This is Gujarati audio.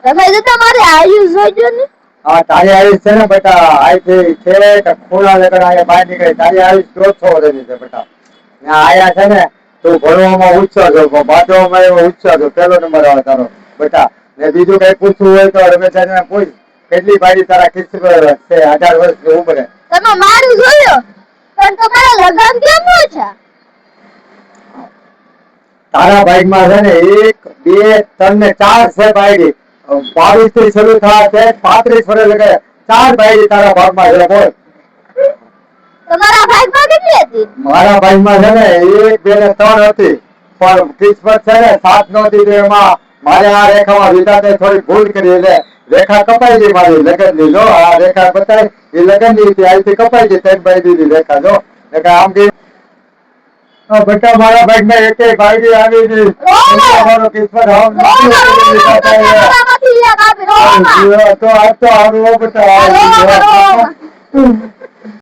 તમે તો તમારી આયુષ જોઈજો ને. હા તારી આયુષ છે ને બેટા આથી છે ખોલા લગન આયા બહાર નીકળે તારી આયુષ 100 વર્ષની છે બેટા. આયા છે ને તું ભણવામાં ઊંચો છો બાજવામાં એવો ઊંચો છો પેલો નંબર આવે તારો બેટા. ને બીજું કઈ પૂછવું હોય તો રમેશને પૂછ કેટલી બારી તારા કિસ્સી છે 18 વર્ષની ઉંમરે. તમે મારું જોયો પણ તમારા લગન કેમ ન છે? તારા ભાગમાં છે ને 1 2 3 ને 4 છે બાયડી. 22 થી શરૂ થાય છે 35 વર્ષ લગે 4 બાયડી તારા ભાગમાં છે બોલ. તમારા ભાગમાં કેટલી હતી? મારા ભાગમાં છે ને 1 2 ને 3 હતી પણ કિસ્મત છે ને 7 નો હતી એમાં મારે આ રેખામાં વિધાતે થોડી ભૂલ કરી એટલે રેખા કપાઈ ગઈ મારી લગન ની. જો આ રેખા બતાવી એ લગન ની હતી આથી કપાઈ ગઈ 3 બાયડી ની રેખા. જો એટલે આમ કે બેટા મારા ભાગમાં એકે બાયડી આવી ગઈ. તમારો કિસ્મત તો આ તો આવું બેટા.